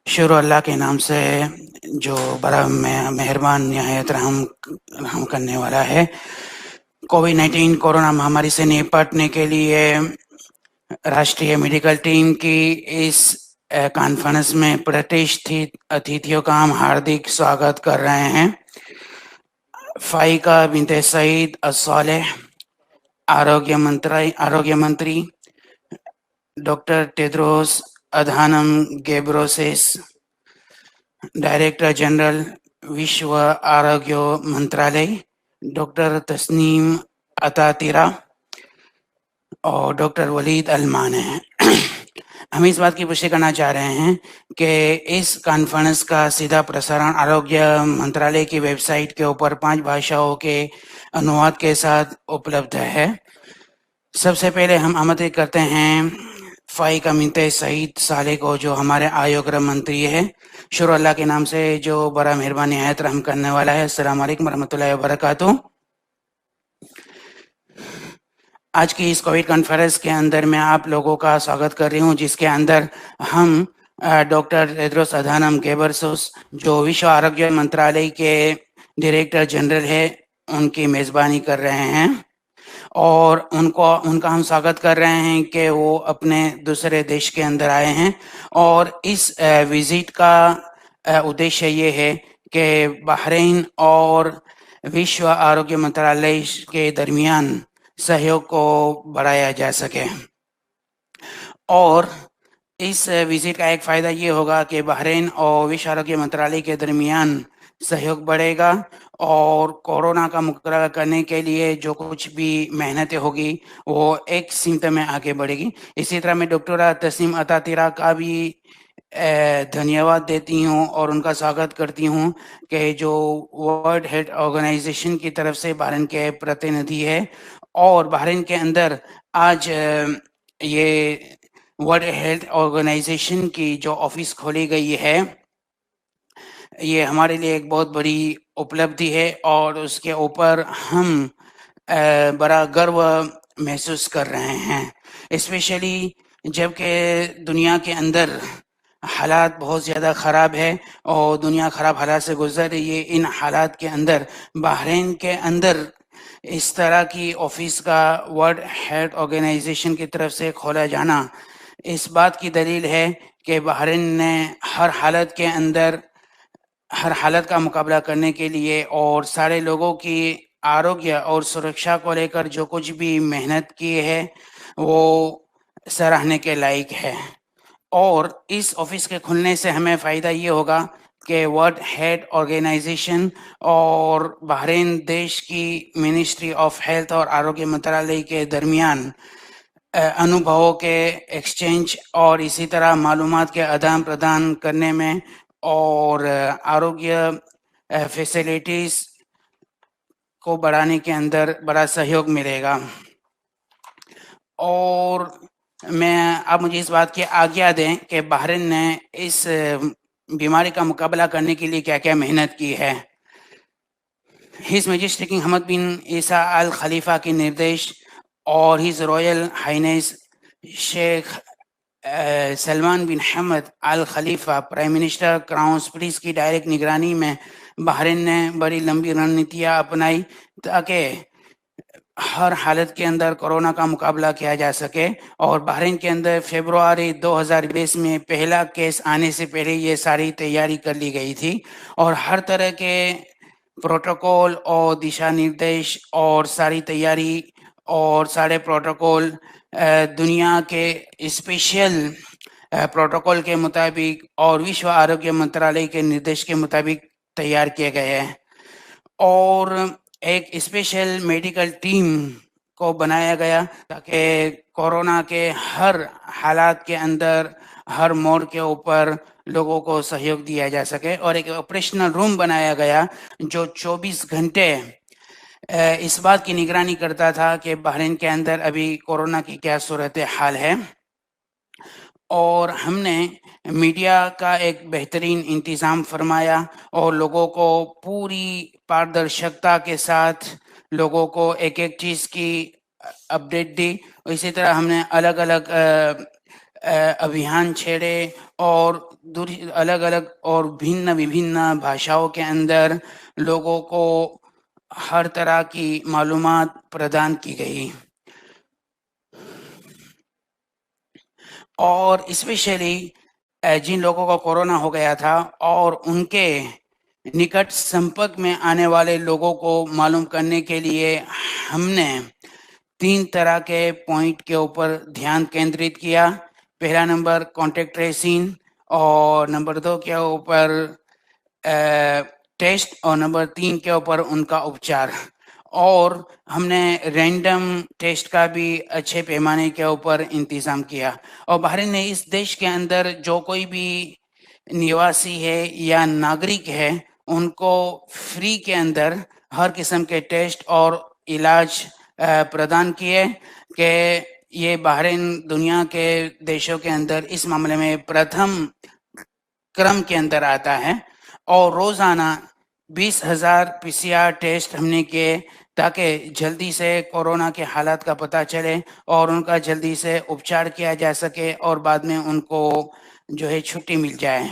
शुरू अल्लाह के नाम से जो बड़ा मेहरबान निहायत रहम करने वाला है। कोविड-19 कोरोना महामारी से निपटने के लिए राष्ट्रीय मेडिकल टीम की इस कॉन्फ्रेंस में प्रतिष्ठित अतिथियों का हम हार्दिक स्वागत कर रहे हैं। फाइका बिनते सईद अस-सालेह, आरोग्य मंत्री doctor Tedros अधानम Ghebreyesus, director general विश्व आरोग्य मंत्रालय डॉक्टर तस्नीम अतातिरा और डॉक्टर वलीद अलमान हैं। हम इस बात की पुष्टि करना चाह रहे हैं कि इस कॉन्फ्रेंस का सीधा प्रसारण आरोग्य मंत्रालय की वेबसाइट के ऊपर 5 भाषाओं के अनुवाद के साथ उपलब्ध है। सबसे पहले हम आमंत्रित करते हैं फाइका बिनते सईद सालेह को, जो हमारे आयोग्य मंत्री है। शुरू अल्लाह के नाम से जो बड़ा मेहरबान निहायत रहम करने वाला है। अस्सलाम वालेकुम रहमतुल्लाहि व बरकातुहू। आज की इस कोविड कॉन्फ्रेंस के अंदर मैं आप लोगों का स्वागत कर रही हूँ, जिसके अंदर हम डॉक्टर टेड्रोस अधानम घेब्रेयेसस, जो विश्व आरोग्य मंत्रालय के डायरेक्टर जनरल है, उनकी मेज़बानी कर रहे हैं और उनका हम स्वागत कर रहे हैं कि वो अपने दूसरे देश के अंदर आए हैं। और इस विजिट का उद्देश्य ये है कि बहरीन और विश्व आरोग्य मंत्रालय के दरमियान सहयोग को बढ़ाया जा सके। और इस विजिट का एक फ़ायदा ये होगा कि बहरीन और विश्व आरोग्य मंत्रालय के दरमियान सहयोग बढ़ेगा और कोरोना का मुकाबला करने के लिए जो कुछ भी मेहनतें होगी वो एक सिमत में आगे बढ़ेगी। इसी तरह मैं डॉक्टर तस्नीम अतातिरा का भी धन्यवाद देती हूँ और उनका स्वागत करती हूँ कि जो वर्ल्ड हेल्थ ऑर्गेनाइजेशन की तरफ से बहरीन के प्रतिनिधि है और बहरीन के अंदर आज ये वर्ल्ड हेल्थ ऑर्गेनाइजेशन की जो ऑफिस खोली गई है, ये हमारे लिए एक बहुत बड़ी उपलब्धि है और उसके ऊपर हम बड़ा गर्व महसूस कर रहे हैं। स्पेशली जबकि दुनिया के अंदर हालात बहुत ज़्यादा ख़राब है और दुनिया ख़राब हालात से गुजर रही है। इन हालात के अंदर बहरीन के अंदर इस तरह की ऑफिस का वर्ल्ड हेल्थ ऑर्गेनाइजेशन की तरफ से खोला जाना इस बात की दलील है कि बहरीन ने हर हालत का मुकाबला करने के लिए और सारे लोगों की आरोग्य और सुरक्षा को लेकर जो कुछ भी मेहनत की है वो सराहने के लायक है। और इस ऑफिस के खुलने से हमें फ़ायदा ये होगा कि वर्ल्ड हेल्थ ऑर्गेनाइजेशन और बहरीन देश की मिनिस्ट्री ऑफ हेल्थ और आरोग्य मंत्रालय के दरमियान अनुभवों के एक्सचेंज और इसी तरह मालूमात के आदान प्रदान करने में और आरोग्य फैसिलिटीज़ को बढ़ाने के अंदर बड़ा सहयोग मिलेगा। और आप मुझे इस बात की आज्ञा दें कि बहरीन ने इस बीमारी का मुकाबला करने के लिए क्या-क्या मेहनत की है। His Majesty King Hamad bin Isa Al Khalifa के निर्देश और His Royal Highness Sheikh Salman bin Hamad Al Khalifa Prime Minister Crown Prince की डायरेक्ट निगरानी में बहरीन ने बड़ी लंबी रणनीतियाँ अपनाई ताकि हर हालत के अंदर कोरोना का मुकाबला किया जा सके। और बहरीन के अंदर फरवरी 2020 में पहला केस आने से पहले ये सारी तैयारी कर ली गई थी और हर तरह के प्रोटोकॉल और दिशा निर्देश और सारी तैयारी और सारे प्रोटोकॉल दुनिया के स्पेशल प्रोटोकॉल के मुताबिक और विश्व आरोग्य मंत्रालय के निर्देश के मुताबिक तैयार किए गए हैं। और एक स्पेशल मेडिकल टीम को बनाया गया ताकि कोरोना के हर हालात के अंदर हर मोड़ के ऊपर लोगों को सहयोग दिया जा सके। और एक ऑपरेशनल रूम बनाया गया जो 24 घंटे इस बात की निगरानी करता था कि बहरीन के अंदर अभी कोरोना की क्या सूरत हाल है। और हमने मीडिया का एक बेहतरीन इंतज़ाम फरमाया और लोगों को पूरी पारदर्शिता के साथ लोगों को एक-एक चीज़ की अपडेट दी। इसी तरह हमने अलग-अलग अभियान छेड़े और अलग-अलग और भिन्न-विभिन्न भाषाओं के अंदर लोगों को हर तरह की मालूमात प्रदान की गई। और स्पेशली जिन लोगों को कोरोना हो गया था और उनके निकट संपर्क में आने वाले लोगों को मालूम करने के लिए हमने 3 तरह के पॉइंट के ऊपर ध्यान केंद्रित किया। पहला नंबर कॉन्टैक्ट ट्रेसिंग और नंबर 2 के ऊपर टेस्ट और नंबर 3 के ऊपर उनका उपचार। और हमने रैंडम टेस्ट का भी अच्छे पैमाने के ऊपर इंतज़ाम किया। और बहरीन ने इस देश के अंदर जो कोई भी निवासी है या नागरिक है, उनको फ्री के अंदर हर किस्म के टेस्ट और इलाज प्रदान किए कि ये बहरीन दुनिया के देशों के अंदर इस मामले में प्रथम क्रम के अंदर आता है। और रोज़ाना 20,000 पीसीआर टेस्ट हमने किए ताकि जल्दी से कोरोना के हालात का पता चले और उनका जल्दी से उपचार किया जा सके और बाद में उनको जो है छुट्टी मिल जाए।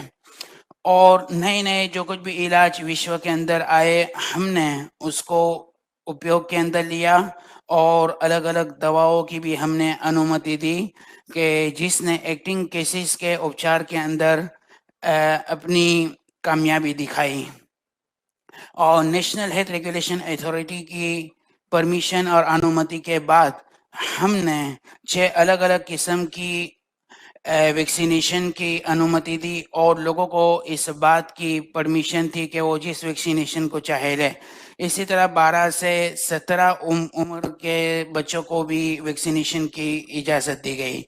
और नए-नए जो कुछ भी इलाज विश्व के अंदर आए, हमने उसको उपयोग के अंदर लिया और अलग-अलग दवाओं की भी हमने अनुमति दी कि जिसने एक्टिंग केसेस के उपचार के अंदर अपनी कामयाबी दिखाई। और नेशनल हेल्थ रेगुलेशन अथॉरिटी की परमिशन और अनुमति के बाद हमने 6 अलग-अलग किस्म की वैक्सीनेशन की अनुमति दी और लोगों को इस बात की परमिशन थी कि वो जिस वैक्सीनेशन को चाहे लें। इसी तरह 12 से 17 उम्र के बच्चों को भी वैक्सीनेशन की इजाज़त दी गई।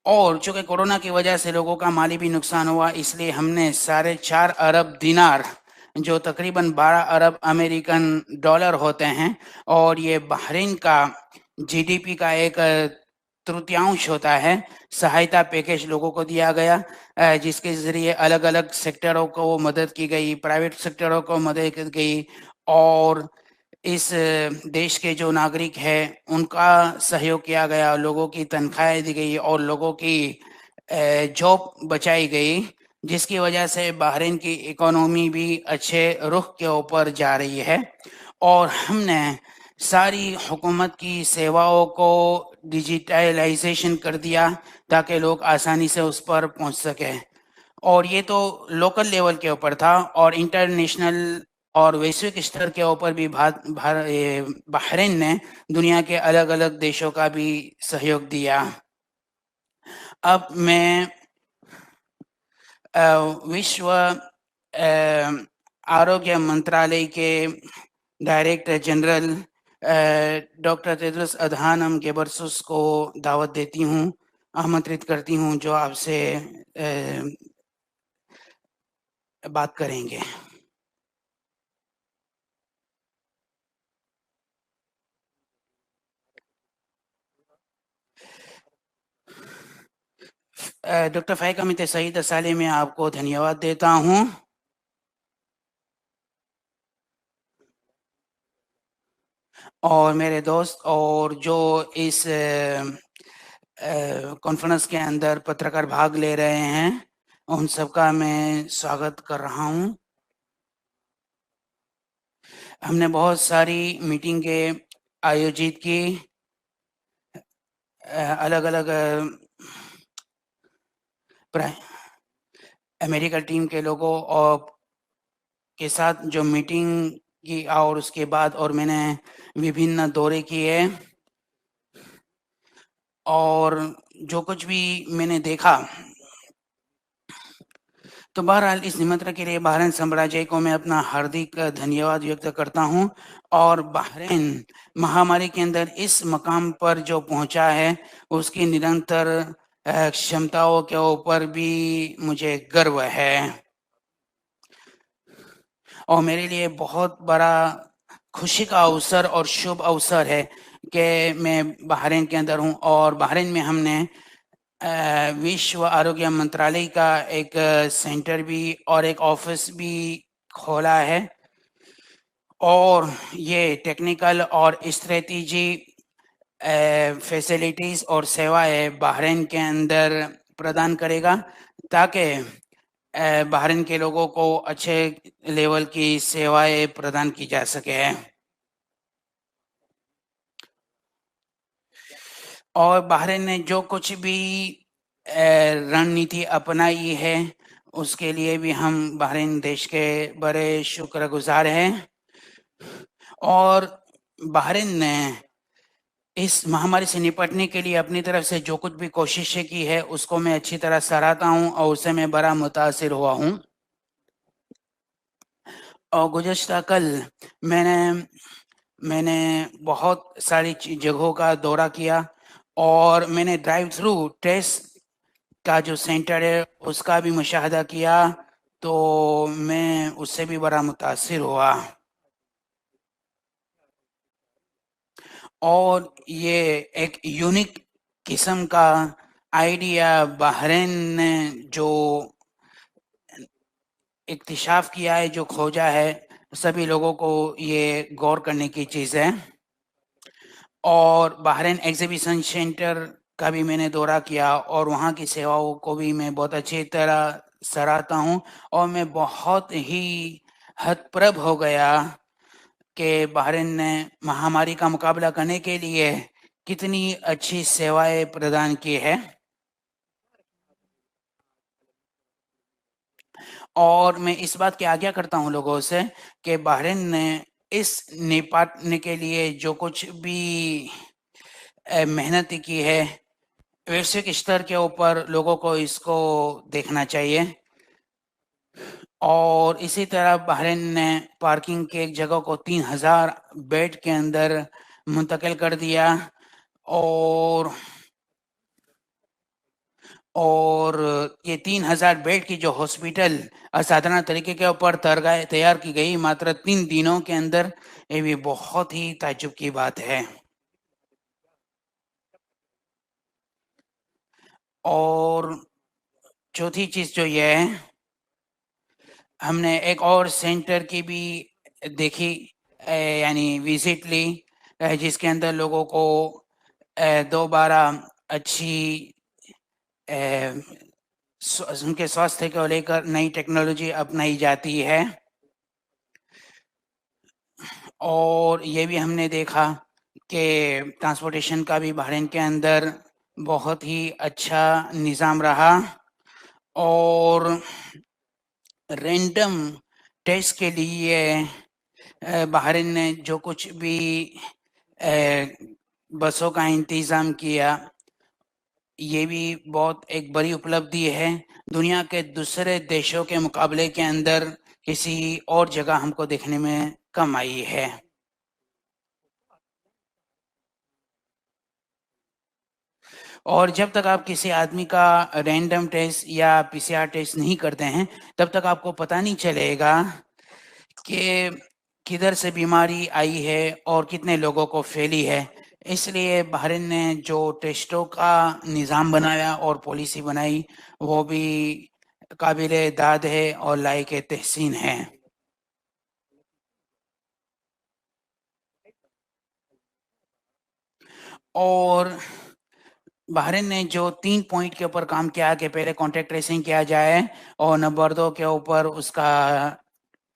और चूँकि कोरोना की वजह से लोगों का माली भी नुकसान हुआ, इसलिए हमने 4.5 अरब दिनार, जो तकरीबन 12 अरब अमेरिकन डॉलर होते हैं, और ये बहरीन का जीडीपी का एक तृतीयांश होता है, सहायता पैकेज लोगों को दिया गया, जिसके ज़रिए अलग-अलग सेक्टरों को मदद की गई, प्राइवेट सेक्टरों को मदद की गई और इस देश के जो नागरिक हैं, उनका सहयोग किया गया, लोगों की तनख्वाहें दी गई और लोगों की जॉब बचाई गई, जिसकी वजह से बहरीन की इकोनॉमी भी अच्छे रुख के ऊपर जा रही है। और हमने सारी हुकूमत की सेवाओं को डिजिटलाइजेशन कर दिया ताकि लोग आसानी से उस पर पहुंच सकें। और ये तो लोकल लेवल के ऊपर था और इंटरनेशनल और वैश्विक स्तर के ऊपर भी बहरीन ने दुनिया के अलग-अलग देशों का भी सहयोग दिया। अब मैं विश्व आरोग्य मंत्रालय के director general doctor Tedros अधानम Ghebreyesus को दावत देती हूँ, आमंत्रित करती हूँ, जो आपसे बात करेंगे। डॉक्टर फ़ाइक अमित सईद साले मैं आपको धन्यवाद देता हूँ। और मेरे दोस्त और जो इस कॉन्फ्रेंस के अंदर पत्रकार भाग ले रहे हैं, उन सबका मैं स्वागत कर रहा हूँ। हमने बहुत सारी मीटिंगें आयोजित की, अलग-अलग अमेरिका टीम के लोगों और के साथ जो मीटिंग की और उसके बाद और मैंने विभिन्न दौरे किए और जो कुछ भी मैंने देखा, तो बहरहाल इस निमंत्रण के लिए बहरीन साम्राज्य को मैं अपना हार्दिक धन्यवाद व्यक्त करता हूं। और बहरीन महामारी के अंदर इस मकाम पर जो पहुंचा है, उसकी निरंतर क्षमताओं के ऊपर भी मुझे गर्व है और मेरे लिए बहुत बड़ा खुशी का अवसर और शुभ अवसर है कि मैं बहरीन के अंदर हूं। और बहरीन में हमने विश्व आरोग्य मंत्रालय का एक सेंटर भी और एक ऑफिस भी खोला है और ये टेक्निकल और स्ट्रेटेजी फैसिलिटीज़ और सेवाएं बहरीन के अंदर प्रदान करेगा ताकि बहरीन के लोगों को अच्छे लेवल की सेवाएं प्रदान की जा सके। और बहरीन ने जो कुछ भी रणनीति अपनाई है उसके लिए भी हम बहरीन देश के बड़े शुक्रगुजार हैं। और बहरीन ने इस महामारी से निपटने के लिए अपनी तरफ से जो कुछ भी कोशिशें की है उसको मैं अच्छी तरह सराहता हूं और उससे मैं बड़ा मुतासिर हुआ हूं। और गुज़श्ता कल मैंने बहुत सारी जगहों का दौरा किया और मैंने ड्राइव थ्रू टेस्ट का जो सेंटर है उसका भी मुशाहदा किया, तो मैं उससे भी बड़ा मुतासिर हुआ। और ये एक यूनिक किस्म का आइडिया बहरीन ने जो इक्तिशाफ किया है, जो खोजा है, सभी लोगों को ये गौर करने की चीज़ है। और बहरीन एग्जीबिशन सेंटर का भी मैंने दौरा किया और वहाँ की सेवाओं को भी मैं बहुत अच्छी तरह सराहता हूँ और मैं बहुत ही हतप्रभ हो गया कि बहरीन ने महामारी का मुकाबला करने के लिए कितनी अच्छी सेवाएं प्रदान की है। और मैं इस बात की आज्ञा करता हूँ लोगों से कि बहरीन ने इस निपटने के लिए जो कुछ भी मेहनत की है वैश्विक स्तर के ऊपर लोगों को इसको देखना चाहिए। और इसी तरह बहरीन ने पार्किंग के एक जगह को 3000 बेड के अंदर मुंतकिल कर दिया और ये 3000 बेड की जो हॉस्पिटल असाधारण तरीके के ऊपर तैयार की गई मात्र 3 दिनों के अंदर, ये भी बहुत ही ताज्जुब की बात है। और चौथी चीज जो ये है, हमने एक और सेंटर की भी देखी, यानी विजिट ली, जिसके अंदर लोगों को दोबारा अच्छी उनके स्वास्थ्य को लेकर नई टेक्नोलॉजी अपनाई जाती है। और ये भी हमने देखा कि ट्रांसपोर्टेशन का भी बहरीन के अंदर बहुत ही अच्छा निज़ाम रहा। और रैंडम टेस्ट के लिए बहरीन ने जो कुछ भी बसों का इंतज़ाम किया, ये भी बहुत एक बड़ी उपलब्धि है। दुनिया के दूसरे देशों के मुकाबले के अंदर किसी और जगह हमको देखने में कम आई है। और जब तक आप किसी आदमी का रैंडम टेस्ट या पीसीआर टेस्ट नहीं करते हैं तब तक आपको पता नहीं चलेगा कि किधर से बीमारी आई है और कितने लोगों को फैली है। इसलिए बहरीन ने जो टेस्टों का निज़ाम बनाया और पॉलिसी बनाई वो भी काबिले दाद है और लायक तहसीन है। और बहरीन ने जो 3 पॉइंट के ऊपर काम किया कि पहले कॉन्टैक्ट ट्रेसिंग किया जाए और नंबर 2 के ऊपर उसका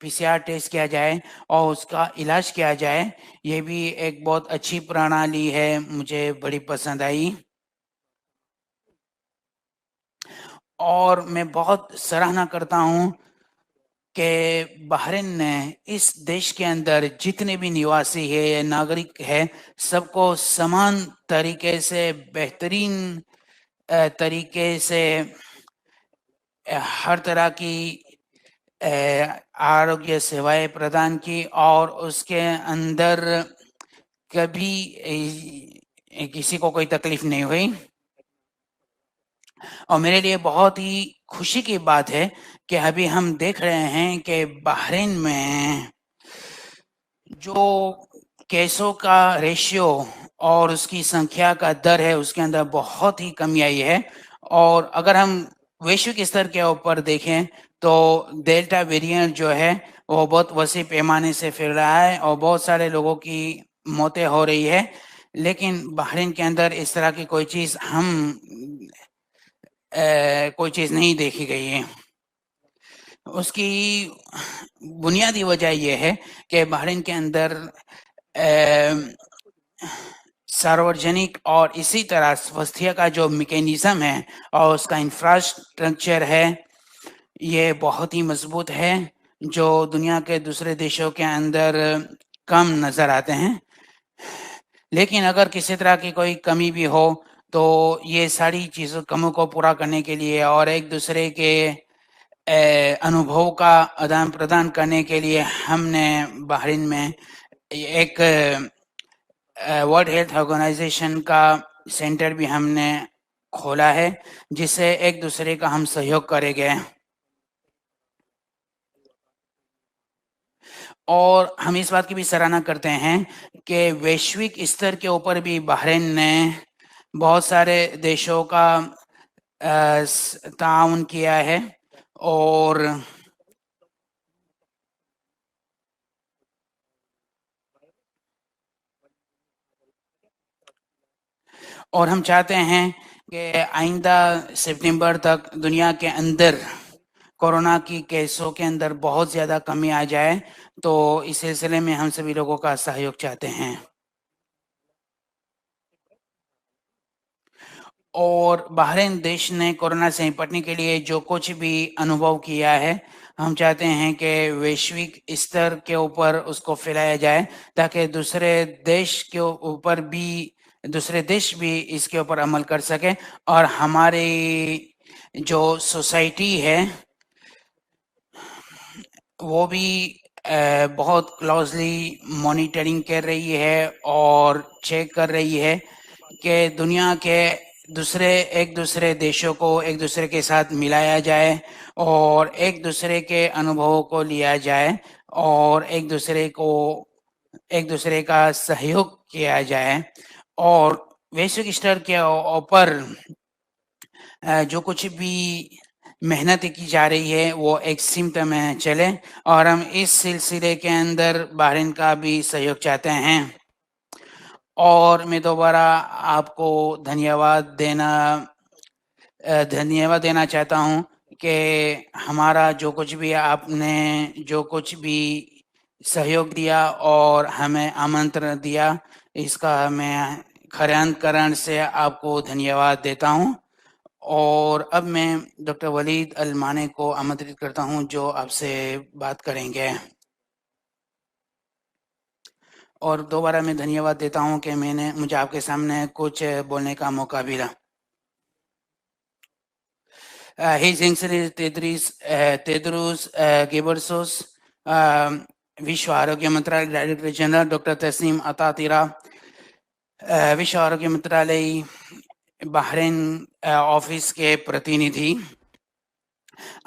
पीसीआर टेस्ट किया जाए और उसका इलाज किया जाए, ये भी एक बहुत अच्छी प्रणाली है, मुझे बड़ी पसंद आई। और मैं बहुत सराहना करता हूँ कि बहरीन ने इस देश के अंदर जितने भी निवासी है या नागरिक है सबको समान तरीके से बेहतरीन तरीके से हर तरह की आरोग्य सेवाएं प्रदान की और उसके अंदर कभी किसी को कोई तकलीफ नहीं हुई। और मेरे लिए बहुत ही खुशी की बात है कि अभी हम देख रहे हैं कि बहरीन में जो केसों का रेशियो और उसकी संख्या का दर है उसके अंदर बहुत ही कमी आई है। और अगर हम वैश्विक स्तर के ऊपर देखें तो डेल्टा वेरिएंट जो है वो बहुत वसी पैमाने से फैल रहा है और बहुत सारे लोगों की मौतें हो रही है, लेकिन बहरीन के अंदर इस तरह की कोई चीज़ हम कोई चीज़ नहीं देखी गई है। उसकी बुनियादी वजह ये है कि बहरीन के अंदर सार्वजनिक और इसी तरह स्वास्थ्य का जो मैकेनिज्म है और उसका इंफ्रास्ट्रक्चर है, ये बहुत ही मजबूत है, जो दुनिया के दूसरे देशों के अंदर कम नज़र आते हैं। लेकिन अगर किसी तरह की कोई कमी भी हो, तो ये सारी चीज़ों कमियों को पूरा करने के लिए और एक दूसरे के अनुभव का आदान प्रदान करने के लिए हमने बहरीन में एक वर्ल्ड हेल्थ ऑर्गेनाइजेशन का सेंटर भी हमने खोला है, जिससे एक दूसरे का हम सहयोग करेंगे। और हम इस बात की भी सराहना करते हैं कि वैश्विक स्तर के ऊपर भी बहरीन ने बहुत सारे देशों का ताउन किया है और हम चाहते हैं कि आइंदा सितंबर तक दुनिया के अंदर कोरोना की केसों के अंदर बहुत ज़्यादा कमी आ जाए, तो इस सिलसिले में हम सभी लोगों का सहयोग चाहते हैं। और बहरीन देश ने कोरोना से निपटने के लिए जो कुछ भी अनुभव किया है, हम चाहते हैं कि वैश्विक स्तर के ऊपर उसको फैलाया जाए, ताकि दूसरे देश भी इसके ऊपर अमल कर सकें और हमारी जो सोसाइटी है वो भी बहुत क्लोजली मॉनिटरिंग कर रही है और चेक कर रही है कि दुनिया के एक दूसरे देशों को एक दूसरे के साथ मिलाया जाए और एक दूसरे के अनुभवों को लिया जाए और एक दूसरे का सहयोग किया जाए और वैश्विक स्तर के ऊपर जो कुछ भी मेहनत की जा रही है वो एक सिमत में चले और हम इस सिलसिले के अंदर बहरीन का भी सहयोग चाहते हैं। और मैं दोबारा आपको धन्यवाद देना चाहता हूँ कि हमारा जो कुछ भी सहयोग दिया और हमें आमंत्रण दिया, इसका मैं खऱ्याकरण से आपको धन्यवाद देता हूँ। और अब मैं डॉक्टर वलीद अल माने को आमंत्रित करता हूँ, जो आपसे बात करेंगे। और दोबारा मैं धन्यवाद देता हूँ कि मुझे आपके सामने कुछ बोलने का मौका मिला। His Excellency Tedros Ghebreyesus, विश्व आरोग्य मंत्रालय डायरेक्टर जनरल डॉक्टर तस्नीम अतातिरा, विश्व आरोग्य मंत्रालय बहरीन ऑफिस के प्रतिनिधि,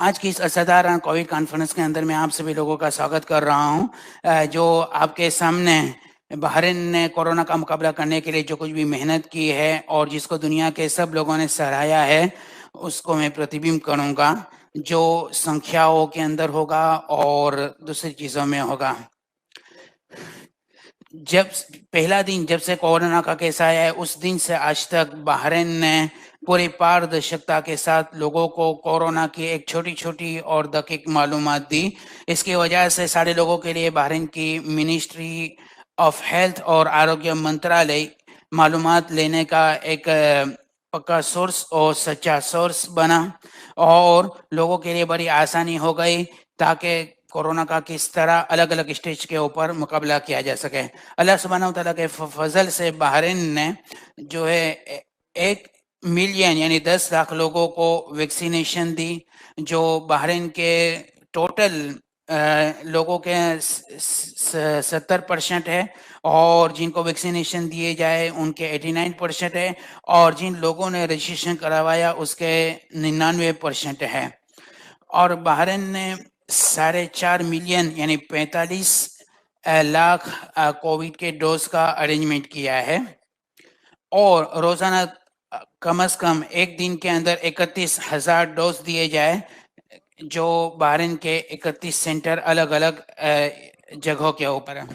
आज की इस असाधारण कोविड कॉन्फ्रेंस के अंदर मैं आप सभी लोगों का स्वागत कर रहा हूं। जो आपके सामने बहरीन ने कोरोना का मुकाबला करने के लिए जो कुछ भी मेहनत की है और जिसको दुनिया के सब लोगों ने सराहा है, उसको मैं प्रतिबिंब करूंगा, जो संख्याओं के अंदर होगा और दूसरी चीज़ों में होगा। पहला दिन जब से कोरोना का केस आया है, उस दिन से आज तक बहरीन ने पूरी पारदर्शिता के साथ लोगों को कोरोना की एक छोटी-छोटी और दकीक मालूमात दी। इसकी वजह से सारे लोगों के लिए बहरीन की मिनिस्ट्री ऑफ हेल्थ और आरोग्य मंत्रालय मालूमात लेने का एक पक्का सोर्स और सच्चा सोर्स बना और लोगों के लिए बड़ी आसानी हो गई, ताकि कोरोना का किस तरह अलग-अलग स्टेज के ऊपर मुकाबला किया जा सके। अल्लाह सुब्हानहू तआला के फजल से बहरीन ने जो है 1 मिलियन यानी 10 लाख लोगों को वैक्सीनेशन दी, जो बहरीन के टोटल लोगों के 70% है और जिनको वैक्सीनेशन दिए जाए उनके 89% है और जिन लोगों ने रजिस्ट्रेशन करवाया उसके 99% है। और बहरीन ने 4.5 मिलियन यानी 45 लाख कोविड के डोज का अरेंजमेंट किया है और रोजाना कम से कम एक दिन के अंदर 31,000 डोज दिए जाए, जो बहरीन के 31 सेंटर अलग-अलग जगहों के ऊपर है।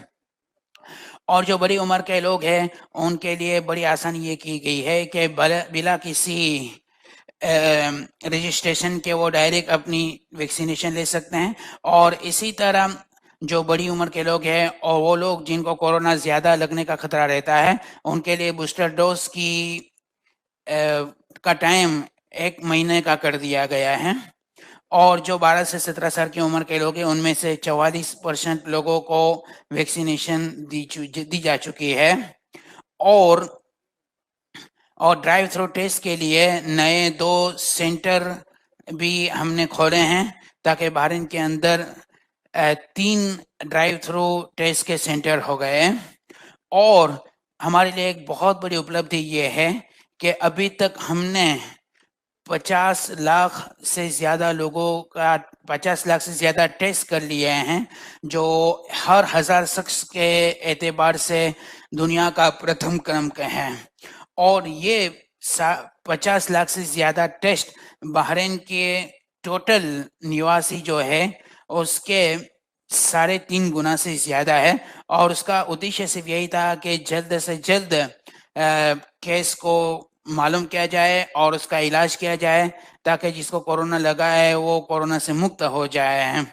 और जो बड़ी उम्र के लोग हैं उनके लिए बड़ी आसानी ये की गई है कि बिला किसी रजिस्ट्रेशन के वो डायरेक्ट अपनी वैक्सीनेशन ले सकते हैं। और इसी तरह जो बड़ी उम्र के लोग हैं और वो लोग जिनको कोरोना ज़्यादा लगने का खतरा रहता है, उनके लिए बूस्टर डोज की का टाइम 1 महीने का कर दिया गया है। और जो 12 से 17 साल की उम्र के लोग हैं, उनमें से 44% लोगों को वैक्सीनेशन दी जा चुकी है। और ड्राइव थ्रू टेस्ट के लिए नए 2 सेंटर भी हमने खोले हैं, ताकि बहरीन के अंदर 3 ड्राइव थ्रू टेस्ट के सेंटर हो गए। और हमारे लिए एक बहुत बड़ी उपलब्धि ये है कि अभी तक हमने 50 लाख से ज़्यादा लोगों का 50 लाख से ज़्यादा टेस्ट कर लिए हैं, जो हर 1000 शख्स के एतबार से दुनिया का प्रथम क्रम का है। और ये 50 लाख से ज़्यादा टेस्ट बहरीन के टोटल निवासी जो है उसके 3.5 गुना से ज़्यादा है। और उसका उद्देश्य सिर्फ यही था कि जल्द से जल्द केस को मालूम किया जाए और उसका इलाज किया जाए, ताकि जिसको कोरोना लगा है वो कोरोना से मुक्त हो जाए।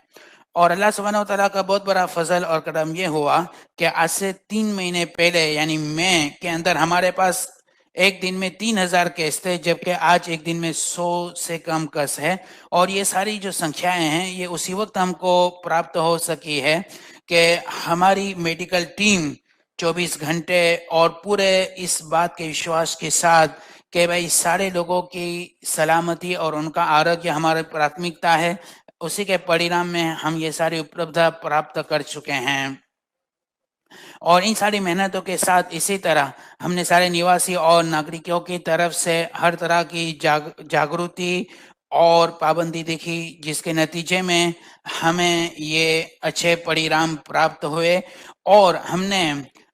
और अल्लाह सुब्हानहू व तआला का बहुत बड़ा फजल और करम ये हुआ कि आज से 3 महीने पहले यानी मई के अंदर हमारे पास एक दिन में 3000 केस थे, जबकि आज एक दिन में 100 से कम केस है। और ये सारी जो संख्याएं हैं ये उसी वक्त हमको प्राप्त हो सकी है कि हमारी मेडिकल टीम 24 घंटे और पूरे इस बात के विश्वास के साथ कि भाई सारे लोगों की सलामती और उनका आरोग्य हमारी प्राथमिकता है, उसी के परिणाम में हम ये सारी उपलब्धि प्राप्त कर चुके हैं। और इन सारी मेहनतों के साथ इसी तरह हमने सारे निवासी और नागरिकों की तरफ से हर तरह की जागृति और पाबंदी देखी, जिसके नतीजे में हमें ये अच्छे परिणाम प्राप्त हुए। और हमने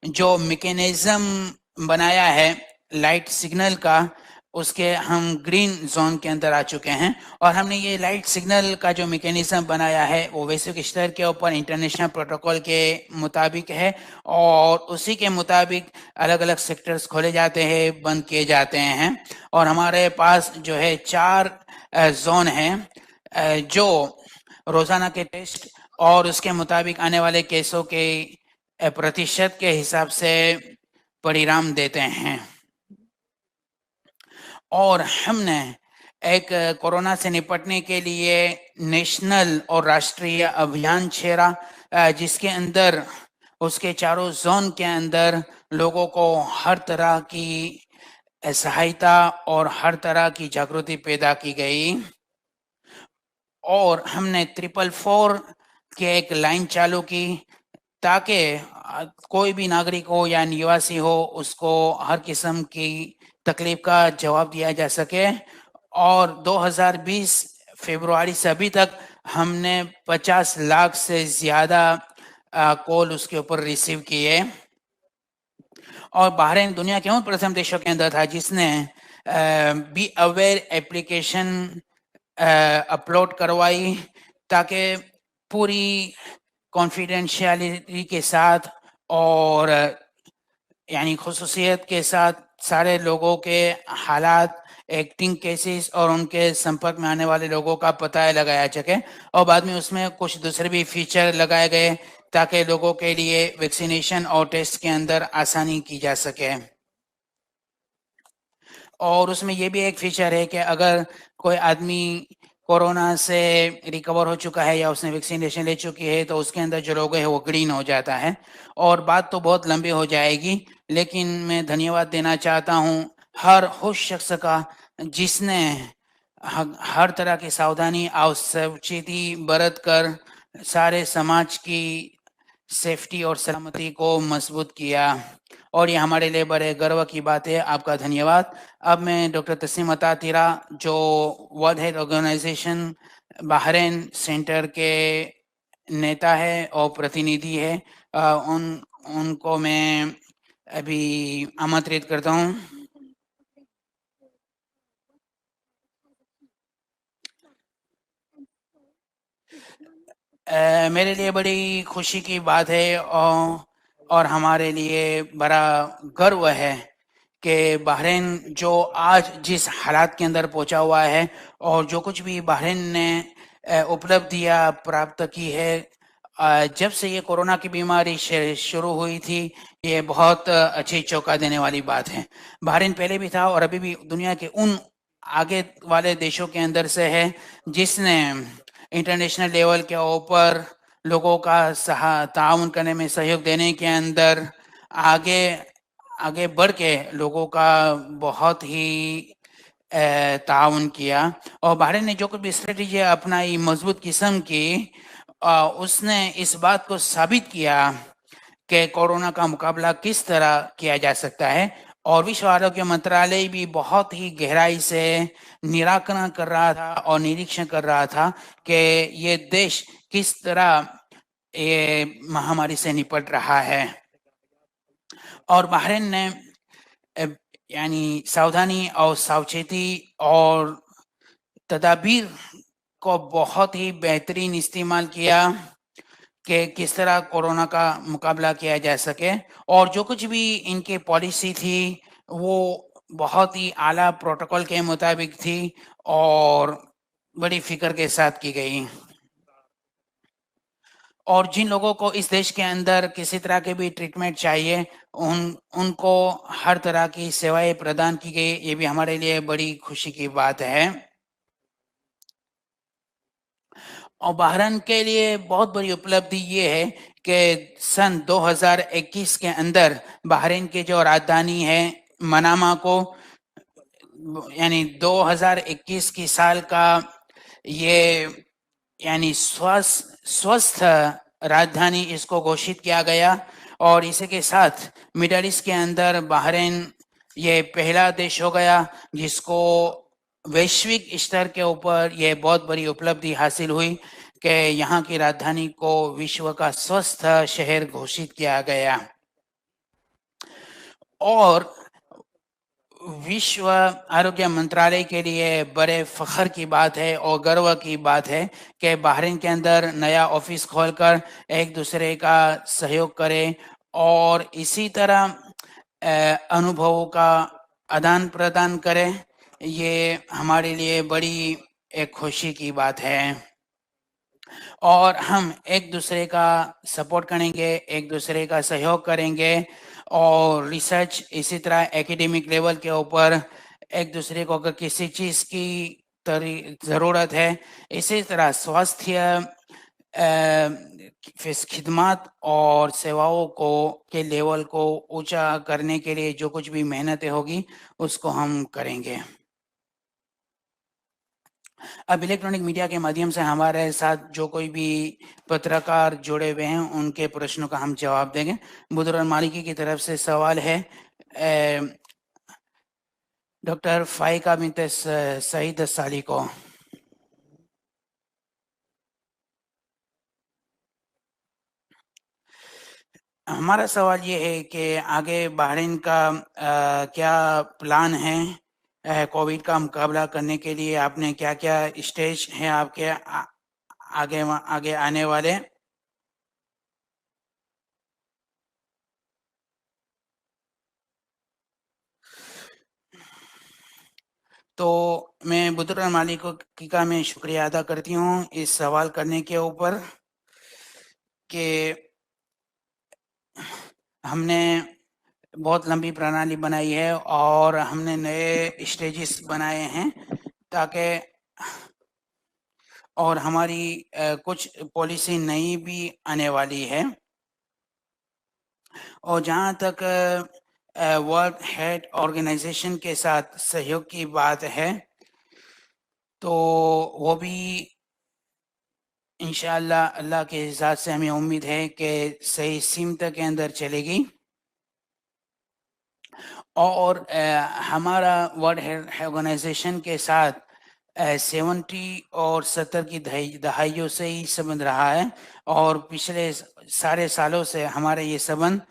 जो मैकेनिज्म बनाया है लाइट सिग्नल का, उसके हम ग्रीन जोन के अंदर आ चुके हैं। और हमने ये लाइट सिग्नल का जो मैकेनिज्म बनाया है वो वैश्विक स्तर के ऊपर इंटरनेशनल प्रोटोकॉल के मुताबिक है, और उसी के मुताबिक अलग अलग सेक्टर्स खोले जाते हैं, बंद किए जाते हैं। और हमारे पास जो है 4 जोन हैं जो रोजाना के टेस्ट और उसके मुताबिक आने वाले केसों के प्रतिशत के हिसाब से परिणाम देते हैं। और हमने एक कोरोना से निपटने के लिए नेशनल और राष्ट्रीय अभियान छेड़ा, जिसके अंदर उसके चारों जोन के अंदर लोगों को हर तरह की सहायता और हर तरह की जागृति पैदा की गई। और हमने 444 के एक लाइन चालू की, ताकि कोई भी नागरिक हो या निवासी हो उसको हर किस्म की तकलीफ का जवाब दिया जा सके। और 2020 फरवरी से अभी तक हमने 50 लाख से ज़्यादा कॉल उसके ऊपर रिसीव किए। और बहरीन दुनिया के उन प्रथम देशों के अंदर था जिसने बी अवेयर एप्लीकेशन अपलोड करवाई, ताकि पूरी कॉन्फिडेंशियलिटी के साथ और यानी खुसूसियत के साथ सारे लोगों के हालात, एक्टिंग केसेस और उनके संपर्क में आने वाले लोगों का पता लगाया सके। और बाद में उसमें कुछ दूसरे भी फीचर लगाए गए ताकि लोगों के लिए वैक्सीनेशन और टेस्ट के अंदर आसानी की जा सके। और उसमें ये भी एक फीचर है कि अगर कोई आदमी कोरोना से रिकवर हो चुका है या उसने वैक्सीनेशन ले चुकी है तो उसके अंदर जो लोगो है वो ग्रीन हो जाता है। और बात तो बहुत लंबी हो जाएगी, लेकिन मैं धन्यवाद देना चाहता हूँ हर उस शख्स का जिसने हर तरह की सावधानी और सावचेती बरत कर सारे समाज की सेफ्टी और सलामती को मजबूत किया। और ये हमारे लिए बड़े गर्व की बात है। आपका धन्यवाद। अब मैं डॉक्टर तस्नीम अतातिरा, जो World Health Organization Bahrain centre के नेता है और प्रतिनिधि है, उनको मैं अभी आमंत्रित करता हूँ। मेरे लिए बड़ी खुशी की बात है और हमारे लिए बड़ा गर्व है कि बहरीन जो आज जिस हालात के अंदर पहुंचा हुआ है और जो कुछ भी बहरीन ने उपलब्धियां प्राप्त की है जब से ये कोरोना की बीमारी शुरू हुई थी, ये बहुत अच्छी चौंका देने वाली बात है। बहरीन पहले भी था और अभी भी दुनिया के उन आगे वाले देशों के अंदर से है जिसने इंटरनेशनल लेवल के ऊपर लोगों का ताउन करने में सहयोग देने के अंदर आगे आगे बढ़ के लोगों का बहुत ही ताउन किया। और बहरीन ने जो कुछ भी स्ट्रेटेजी अपनाई मजबूत किस्म की, उसने इस बात को साबित किया कि कोरोना का मुकाबला किस तरह किया जा सकता है। और विश्व आरोग्य मंत्रालय भी बहुत ही गहराई से निराकरण कर रहा था और निरीक्षण कर रहा था कि ये देश किस तरह ये महामारी से निपट रहा है। और बहरीन ने यानी सावधानी और सावचेती और तदाबीर को बहुत ही बेहतरीन इस्तेमाल किया कि किस तरह कोरोना का मुकाबला किया जा सके। और जो कुछ भी इनकी पॉलिसी थी वो बहुत ही आला प्रोटोकॉल के मुताबिक थी और बड़ी फिक्र के साथ की गई। और जिन लोगों को इस देश के अंदर किसी तरह के भी ट्रीटमेंट चाहिए उनको हर तरह की सेवाएं प्रदान की गई। ये भी हमारे लिए बड़ी खुशी की बात है। और बहरीन के लिए बहुत बड़ी उपलब्धि ये है कि सन 2021 के अंदर बहरीन की जो राजधानी है मनामा को यानी 2021 की साल का ये यानी स्वस्थ राजधानी इसको घोषित किया गया। और इसी के साथ मिडल ईस्ट के अंदर बहरीन ये पहला देश हो गया जिसको वैश्विक स्तर के ऊपर ये बहुत बड़ी उपलब्धि हासिल हुई कि यहाँ की राजधानी को विश्व का स्वस्थ शहर घोषित किया गया। और विश्व आरोग्य मंत्रालय के लिए बड़े फख्र की बात है और गर्व की बात है कि बहरीन के अंदर नया ऑफिस खोलकर एक दूसरे का सहयोग करें और इसी तरह अनुभवों का आदान प्रदान करें। ये हमारे लिए बड़ी एक खुशी की बात है और हम एक दूसरे का सपोर्ट करेंगे, एक दूसरे का सहयोग करेंगे और रिसर्च इसी तरह एकेडमिक लेवल के ऊपर एक दूसरे को अगर किसी चीज़ की ज़रूरत है, इसी तरह स्वास्थ्य खिदमत और सेवाओं को के लेवल को ऊंचा करने के लिए जो कुछ भी मेहनतें होगी उसको हम करेंगे। अब इलेक्ट्रॉनिक मीडिया के माध्यम से हमारे साथ जो कोई भी पत्रकार जुड़े हुए हैं उनके प्रश्नों का हम जवाब देंगे। बुदुरन मालिकी की तरफ से सवाल है डॉक्टर फाइका बिनत सईद साली को। हमारा सवाल ये है कि आगे बहरीन का क्या प्लान है कोविड का मुकाबला करने के लिए? आपने क्या क्या स्टेज हैं आपके आगे आने वाले? तो मैं बुदुरन मालिक का मैं शुक्रिया अदा करती हूँ इस सवाल करने के ऊपर कि हमने बहुत लंबी प्रणाली बनाई है और हमने नए स्टेजेस बनाए हैं ताकि और हमारी कुछ पॉलिसी नई भी आने वाली है। और जहाँ तक वर्ल्ड हेल्थ ऑर्गेनाइजेशन के साथ सहयोग की बात है तो वो भी इंशाअल्लाह अल्लाह के इज़्ज़त से हमें उम्मीद है कि सही सीमत के अंदर चलेगी। और हमारा वर्ल्ड हेल्थ ऑर्गेनाइजेशन के साथ 70 और 70 की दहाइयों से ही संबंध रहा है और पिछले सारे सालों से हमारा ये संबंध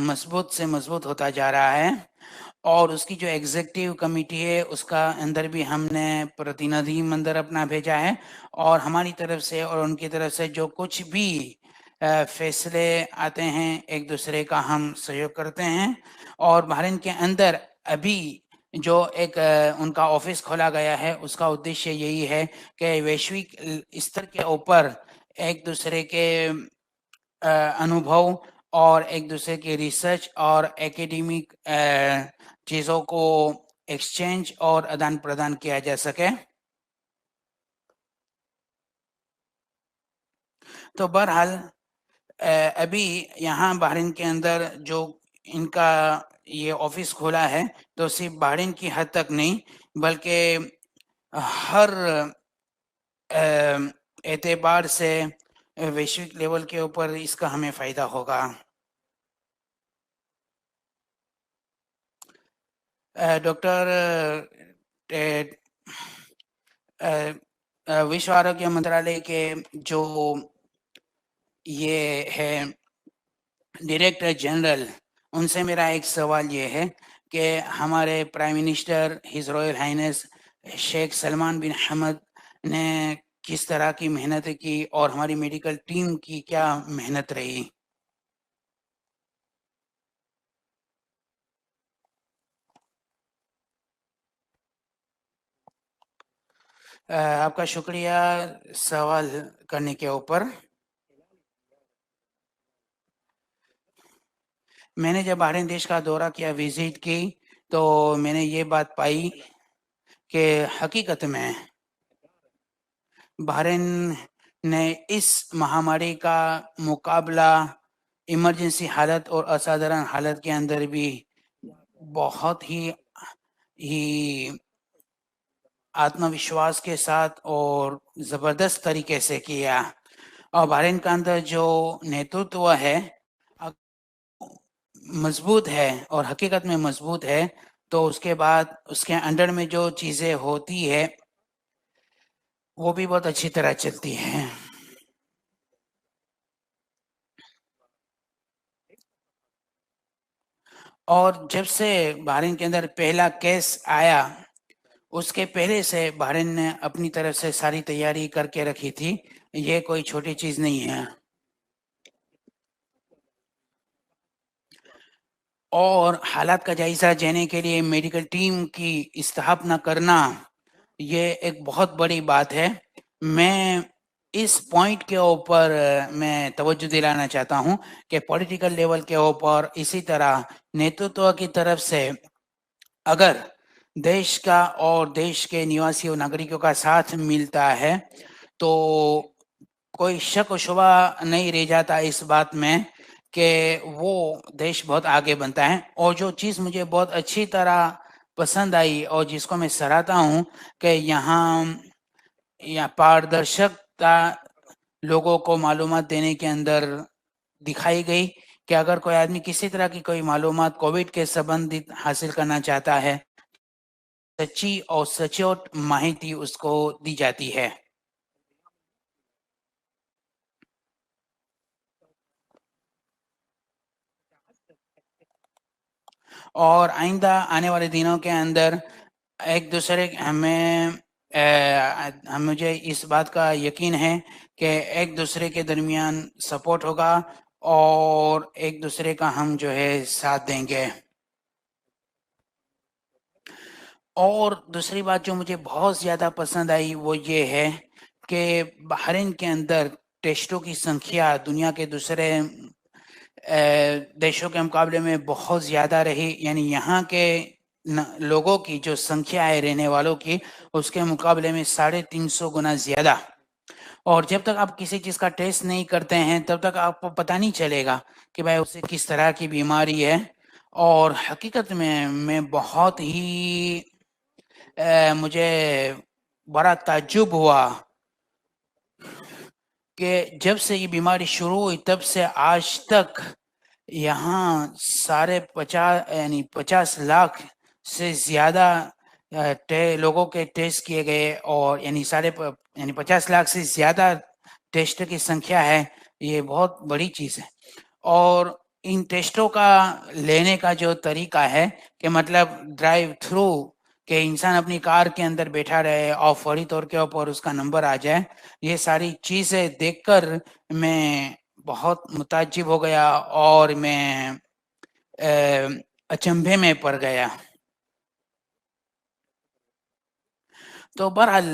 मजबूत से मजबूत होता जा रहा है। और उसकी जो एग्जीक्यूटिव कमेटी है उसका अंदर भी हमने प्रतिनिधि मंडल अपना भेजा है और हमारी तरफ से और उनकी तरफ से जो कुछ भी फैसले आते हैं, एक दूसरे का हम सहयोग करते हैं। और बहरीन के अंदर अभी जो एक उनका ऑफिस खोला गया है, उसका उद्देश्य यही है कि वैश्विक स्तर के ऊपर एक दूसरे के अनुभव और एक दूसरे की रिसर्च और एकेडमिक चीज़ों को एक्सचेंज और आदान प्रदान किया जा सके। तो बहरहाल अभी यहाँ बहरीन के अंदर जो इनका ये ऑफिस खोला है, तो सिर्फ बहरीन की हद तक नहीं, बल्कि हर एतबार से वैश्विक लेवल के ऊपर इसका हमें फ़ायदा होगा। डॉक्टर विश्व आरोग्य मंत्रालय के जो ये है डायरेक्टर जनरल, उनसे मेरा एक सवाल ये है कि हमारे Prime Minister His Royal Highness Sheikh Salman bin Hamad ने किस तरह की मेहनत की और हमारी मेडिकल टीम की क्या मेहनत रही। आपका शुक्रिया सवाल करने के ऊपर। मैंने जब बहरीन देश का दौरा किया, विजिट की, तो मैंने ये बात पाई कि हकीकत में बहरीन ने इस महामारी का मुकाबला इमरजेंसी हालत और असाधारण हालत के अंदर भी बहुत ही आत्मविश्वास के साथ और ज़बरदस्त तरीके से किया। और बहरीन का अंदर जो नेतृत्व है मजबूत है और हकीकत में मजबूत है, तो उसके बाद उसके अंडर में जो चीज़ें होती है वो भी बहुत अच्छी तरह चलती हैं। और जब से बहरीन के अंदर पहला केस आया, उसके पहले से बहरीन ने अपनी तरफ से सारी तैयारी करके रखी थी। ये कोई छोटी चीज़ नहीं है। और हालात का जायज़ा लेने के लिए मेडिकल टीम की स्थापना करना, ये एक बहुत बड़ी बात है। मैं इस पॉइंट के ऊपर मैं तवज्जो दिलाना चाहता हूँ कि पॉलिटिकल लेवल के ऊपर इसी तरह नेतृत्व की तरफ से अगर देश का और देश के निवासियों नागरिकों का साथ मिलता है, तो कोई शक व शुबा नहीं रह जाता इस बात में कि वो देश बहुत आगे बनता है। और जो चीज़ मुझे बहुत अच्छी तरह पसंद आई और जिसको मैं सराहता हूँ कि यहाँ पारदर्शिता लोगों को मालूमात देने के अंदर दिखाई गई कि अगर कोई आदमी किसी तरह की कोई मालूमात कोविड के संबंधित हासिल करना चाहता है, सच्ची और सचोट माहिती उसको दी जाती है। और आइंदा आने वाले दिनों के अंदर एक दूसरे हमें मुझे इस बात का यकीन है कि एक दूसरे के दरमियान सपोर्ट होगा और एक दूसरे का हम जो है साथ देंगे। और दूसरी बात जो मुझे बहुत ज़्यादा पसंद आई वो ये है कि बहरीन के अंदर टेस्टों की संख्या दुनिया के दूसरे देशों के मुकाबले में बहुत ज़्यादा रही। यानी यहाँ के लोगों की जो संख्या है रहने वालों की, उसके मुकाबले में 350 गुना ज़्यादा। और जब तक आप किसी चीज़ का टेस्ट नहीं करते हैं, तब तक आपको पता नहीं चलेगा कि भाई उसे किस तरह की बीमारी है। और हकीकत में मैं बहुत ही मुझे बड़ा ताज्जुब हुआ कि जब से ये बीमारी शुरू हुई तब से आज तक यहाँ 50 लाख से ज़्यादा लोगों के टेस्ट किए गए और यानी 50 लाख से ज़्यादा टेस्ट की संख्या है। ये बहुत बड़ी चीज़ है। और इन टेस्टों का लेने का जो तरीका है कि मतलब ड्राइव थ्रू कि इंसान अपनी कार के अंदर बैठा रहे और फौरी तौर के ऊपर उसका नंबर आ जाए, ये सारी चीज़ें देखकर मैं बहुत मुताज्जिब हो गया और मैं अचंभे में पड़ गया। तो बहरहाल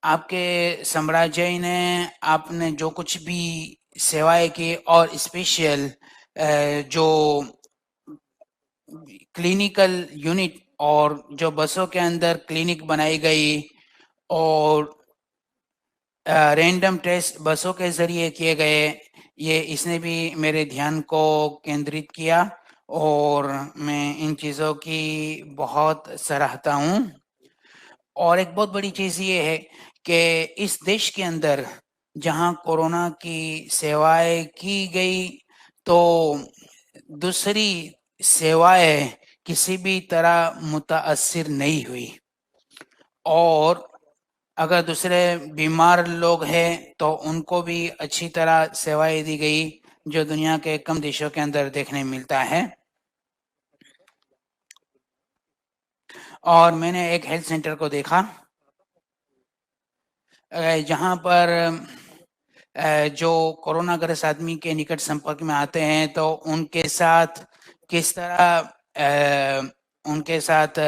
आपके साम्राज्य ने आपने जो कुछ भी सेवाएँ की और स्पेशल जो क्लिनिकल यूनिट और जो बसों के अंदर क्लिनिक बनाई गई और रैंडम टेस्ट बसों के ज़रिए किए गए, ये इसने भी मेरे ध्यान को केंद्रित किया और मैं इन चीज़ों की बहुत सराहता हूँ। और एक बहुत बड़ी चीज़ ये है कि इस देश के अंदर जहाँ कोरोना की सेवाएँ की गई, तो दूसरी सेवाएँ किसी भी तरह मुताअस्सिर नहीं हुई और अगर दूसरे बीमार लोग हैं, तो उनको भी अच्छी तरह सेवाएँ दी गई, जो दुनिया के कम देशों के अंदर देखने मिलता है। और मैंने एक हेल्थ सेंटर को देखा जहाँ पर जो कोरोनाग्रस्त आदमी के निकट संपर्क में आते हैं, तो उनके साथ किस तरह उनके साथ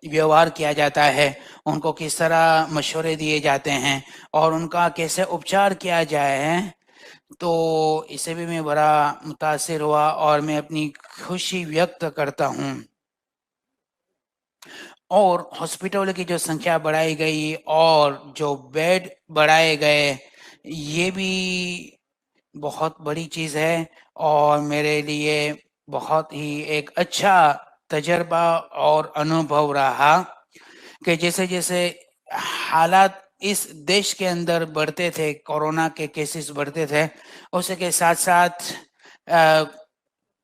व्यवहार किया जाता है, उनको किस तरह मशवरे दिए जाते हैं और उनका कैसे उपचार किया जाए, तो इससे भी मैं बड़ा मुतासिर हुआ और मैं अपनी खुशी व्यक्त करता हूँ। और हॉस्पिटल की जो संख्या बढ़ाई गई और जो बेड बढ़ाए गए, ये भी बहुत बड़ी चीज़ है और मेरे लिए बहुत ही एक अच्छा तजर्बा और अनुभव रहा कि जैसे-जैसे हालात इस देश के अंदर बढ़ते थे, कोरोना के केसेस बढ़ते थे, उसी के साथ-साथ अ,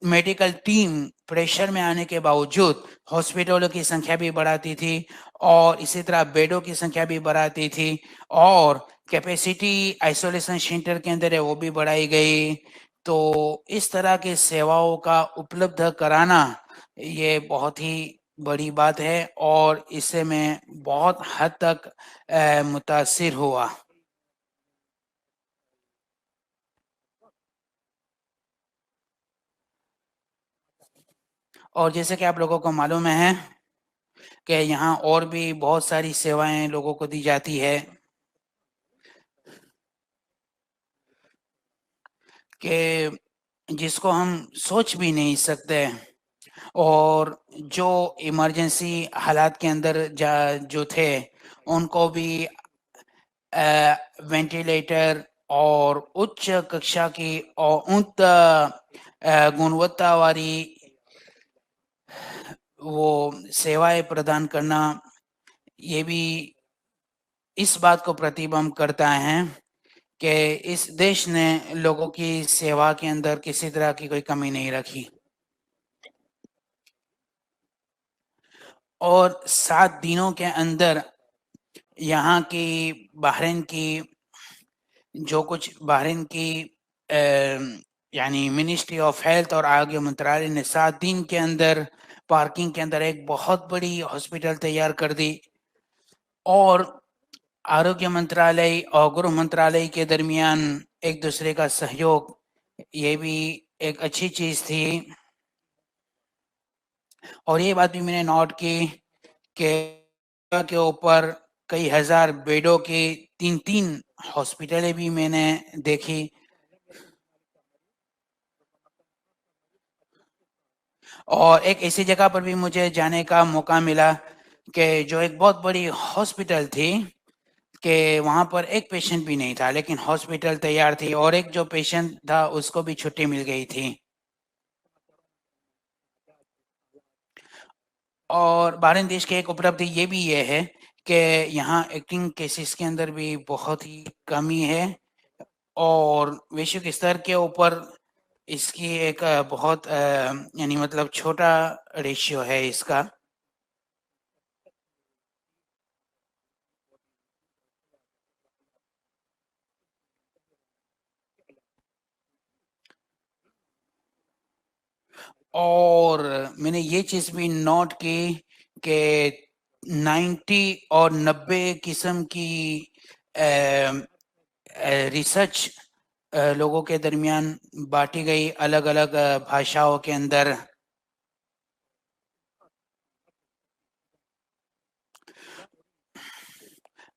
मेडिकल टीम प्रेशर में आने के बावजूद हॉस्पिटलों की संख्या भी बढ़ाती थी और इसी तरह बेडों की संख्या भी बढ़ाती थी और कैपेसिटी आइसोलेशन सेंटर के अंदर है वो भी बढ़ाई गई। तो इस तरह की सेवाओं का उपलब्ध कराना ये बहुत ही बड़ी बात है और इससे मैं बहुत हद तक मुतासिर हुआ। और जैसे कि आप लोगों को मालूम है कि यहाँ और भी बहुत सारी सेवाएँ लोगों को दी जाती है कि जिसको हम सोच भी नहीं सकते और जो इमरजेंसी हालात के अंदर जो थे, उनको भी वेंटिलेटर और उच्च कक्षा की और उच्च गुणवत्ता वाली वो सेवाएँ प्रदान करना, ये भी इस बात को प्रतिबिंब करता है कि इस देश ने लोगों की सेवा के अंदर किसी तरह की कोई कमी नहीं रखी। और 7 दिनों के अंदर यहाँ की बहरीन की जो कुछ बहरीन की यानी मिनिस्ट्री ऑफ हेल्थ और आरोग्य मंत्रालय ने 7 दिन के अंदर पार्किंग के अंदर एक बहुत बड़ी हॉस्पिटल तैयार कर दी और आरोग्य मंत्रालय और गृह मंत्रालय के दरमियान एक दूसरे का सहयोग, ये भी एक अच्छी चीज़ थी। और ये बात भी मैंने नोट की कि के ऊपर कई हज़ार बेडों की 3-3 हॉस्पिटलें भी मैंने देखी। और एक ऐसी जगह पर भी मुझे जाने का मौका मिला कि जो एक बहुत बड़ी हॉस्पिटल थी कि वहाँ पर एक पेशेंट भी नहीं था, लेकिन हॉस्पिटल तैयार थी और एक जो पेशेंट था उसको भी छुट्टी मिल गई थी। और बहरीन देश की एक उपलब्धि ये है कि यहाँ एक्टिंग केसेस के अंदर भी बहुत ही कमी है और वैश्विक स्तर के ऊपर इसकी एक बहुत यानी मतलब छोटा रेशियो है इसका। और मैंने ये चीज़ भी नोट की कि 90 और 90 किस्म की रिसर्च लोगों के दरमियान बांटी गई अलग-अलग भाषाओं के अंदर।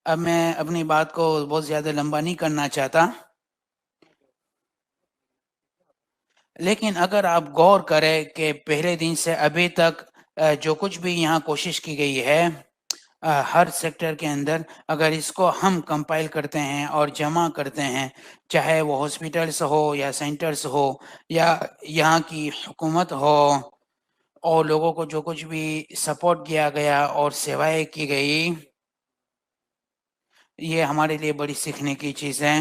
अब मैं अपनी बात को बहुत ज़्यादा लंबा नहीं करना चाहता, लेकिन अगर आप गौर करें कि पहले दिन से अभी तक जो कुछ भी यहाँ कोशिश की गई है हर सेक्टर के अंदर, अगर इसको हम कंपाइल करते हैं और जमा करते हैं, चाहे वो हॉस्पिटल्स हो या सेंटर्स हो या यहाँ की हुकूमत हो, और लोगों को जो कुछ भी सपोर्ट किया गया और सेवाएं की गई, ये हमारे लिए बड़ी सीखने की चीज़ है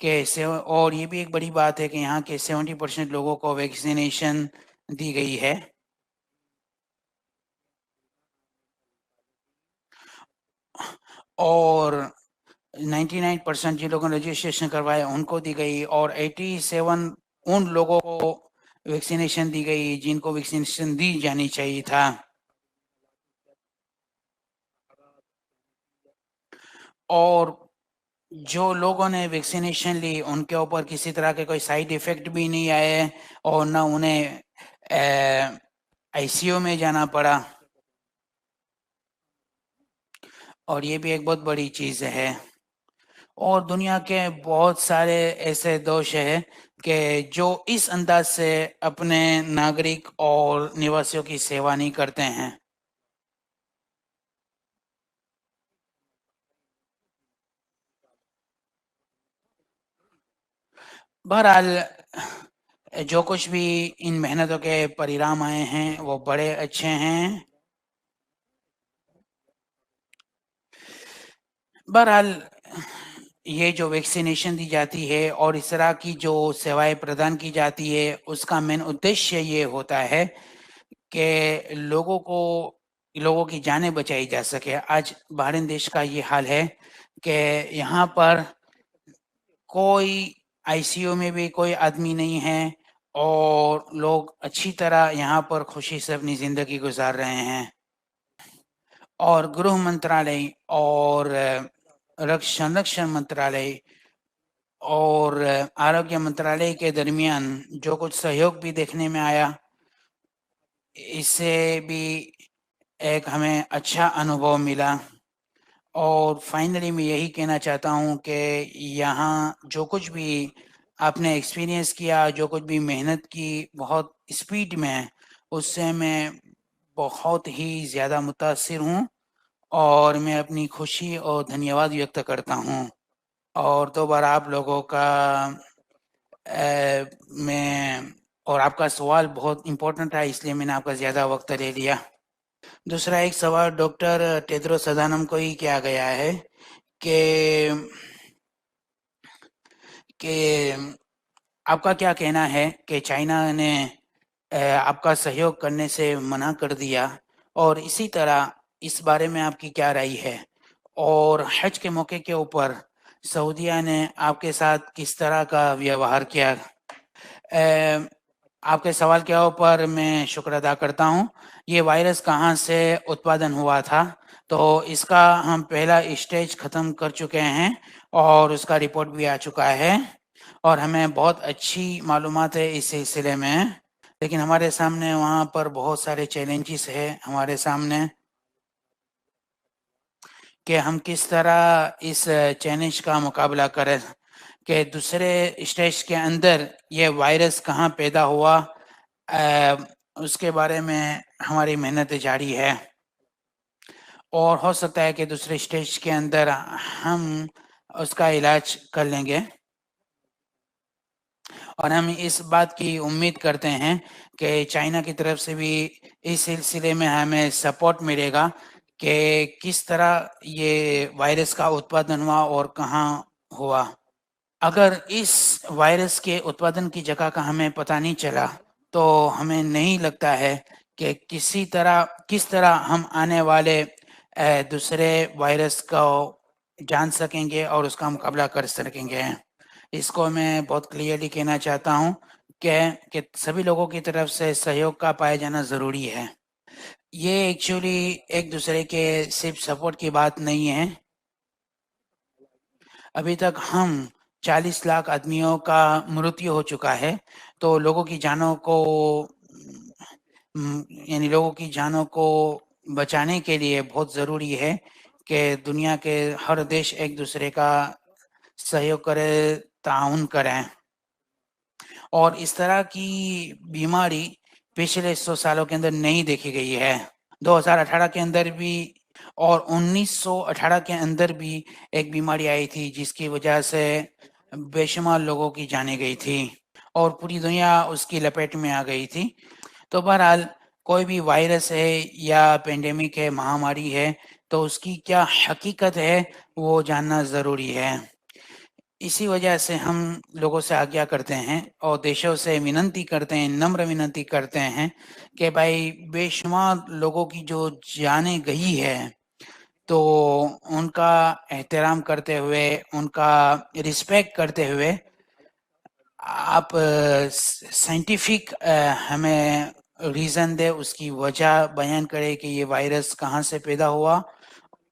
कि और ये भी एक बड़ी बात है कि यहाँ के 70% लोगों को वैक्सीनेशन दी गई है। और 99% जिन लोगों ने रजिस्ट्रेशन करवाया उनको दी गई, और 87 उन लोगों को वैक्सीनेशन दी गई जिनको वैक्सीनेशन दी जानी चाहिए था। और जो लोगों ने वैक्सीनेशन ली उनके ऊपर किसी तरह के कोई साइड इफेक्ट भी नहीं आए और ना उन्हें आईसीयू में जाना पड़ा, और ये भी एक बहुत बड़ी चीज़ है। और दुनिया के बहुत सारे ऐसे देश हैं कि जो इस अंदाज से अपने नागरिक और निवासियों की सेवा नहीं करते हैं। बहरहाल जो कुछ भी इन मेहनतों के परिणाम आए हैं वो बड़े अच्छे हैं। बहरहाल ये जो वैक्सीनेशन दी जाती है और इस तरह की जो सेवाएं प्रदान की जाती है उसका मेन उद्देश्य ये होता है कि लोगों की जानें बचाई जा सके। आज बहरीन देश का ये हाल है कि यहाँ पर कोई आईसीयू में भी कोई आदमी नहीं है और लोग अच्छी तरह यहाँ पर खुशी से अपनी ज़िंदगी गुज़ार रहे हैं। और गृह मंत्रालय और संरक्षण मंत्रालय और आरोग्य मंत्रालय के दरमियान जो कुछ सहयोग भी देखने में आया, इससे भी एक हमें अच्छा अनुभव मिला। और फाइनली मैं यही कहना चाहता हूँ कि यहाँ जो कुछ भी आपने एक्सपीरियंस किया, जो कुछ भी मेहनत की बहुत स्पीड में, उससे मैं बहुत ही ज़्यादा मुतासिर हूँ और मैं अपनी खुशी और धन्यवाद व्यक्त करता हूँ। और दोबारा आप लोगों का मैं और आपका सवाल बहुत इम्पोर्टेंट था इसलिए मैंने आपका ज़्यादा वक्त ले लिया। दूसरा एक सवाल डॉक्टर टेड्रोस अधानम को ही किया गया है कि कि आपका क्या कहना है कि चाइना ने आपका सहयोग करने से मना कर दिया, और इसी तरह इस बारे में आपकी क्या राय है? और हज के मौके के ऊपर सऊदीया ने आपके साथ किस तरह का व्यवहार किया? अ, आपके सवाल के ऊपर मैं शुक्र अदा करता हूँ। ये वायरस कहाँ से उत्पादन हुआ था? तो इसका हम पहला स्टेज ख़त्म कर चुके हैं और उसका रिपोर्ट भी आ चुका है और हमें बहुत अच्छी मालूमात है इस सिलसिले में। लेकिन हमारे सामने वहाँ पर बहुत सारे चैलेंजेस हैं हमारे सामने कि हम किस तरह इस चैलेंज का मुकाबला करें कि दूसरे स्टेज के अंदर ये वायरस कहाँ पैदा हुआ, अ, उसके बारे में हमारी मेहनत जारी है। और हो सकता है कि दूसरे स्टेज के अंदर हम उसका इलाज कर लेंगे, और हम इस बात की उम्मीद करते हैं कि चाइना की तरफ से भी इस सिलसिले में हमें सपोर्ट मिलेगा कि किस तरह ये वायरस का उत्पादन हुआ और कहाँ हुआ। अगर इस वायरस के उत्पादन की जगह का हमें पता नहीं चला, तो हमें नहीं लगता है कि किस तरह हम आने वाले दूसरे वायरस को जान सकेंगे और उसका मुकाबला कर सकेंगे। इसको मैं बहुत क्लियरली कहना चाहता हूँ कि सभी लोगों की तरफ से सहयोग का पाया जाना ज़रूरी है। ये एक्चुअली एक दूसरे के सिर्फ सपोर्ट की बात नहीं है। अभी तक हम 40 लाख आदमियों का मृत्यु हो चुका है। तो लोगों की जानों को यानी लोगों की जानों को बचाने के लिए बहुत ज़रूरी है कि दुनिया के हर देश एक दूसरे का सहयोग करे, ताउन करें। और इस तरह की बीमारी पिछले 100 सालों के अंदर नहीं देखी गई है। 2018 के अंदर भी और 1918 के अंदर भी एक बीमारी आई थी जिसकी वजह से बेशुमार लोगों की जानें गई थी और पूरी दुनिया उसकी लपेट में आ गई थी। तो बहरहाल कोई भी वायरस है या पेंडेमिक है, महामारी है, तो उसकी क्या हकीकत है वो जानना ज़रूरी है। इसी वजह से हम लोगों से आज्ञा करते हैं और देशों से विनंती करते हैं, नम्र विनंती करते हैं कि भाई बेशुमार लोगों की जो जानें गई है, तो उनका एहतराम करते हुए, उनका रिस्पेक्ट करते हुए आप साइंटिफिक हमें रीज़न दें, उसकी वजह बयान करें कि ये वायरस कहाँ से पैदा हुआ,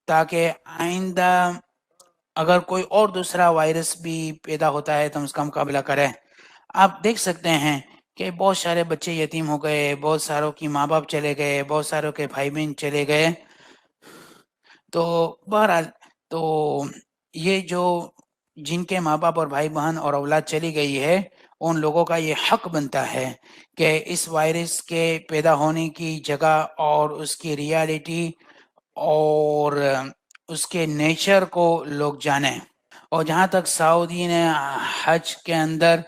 ताकि आइंदा अगर कोई और दूसरा वायरस भी पैदा होता है तो हम उसका मुकाबला करें। आप देख सकते हैं कि बहुत सारे बच्चे यतीम हो गए, बहुत सारों की माँ-बाप चले गए, बहुत सारों के भाई-बहन चले गए। तो बहरहाल तो ये जो जिनके माँ-बाप और भाई-बहन और औलाद चली गई है, उन लोगों का ये हक बनता है कि इस वायरस के पैदा होने की जगह और उसकी रियलिटी और उसके नेचर को लोग जानें। और जहाँ तक सऊदी ने हज के अंदर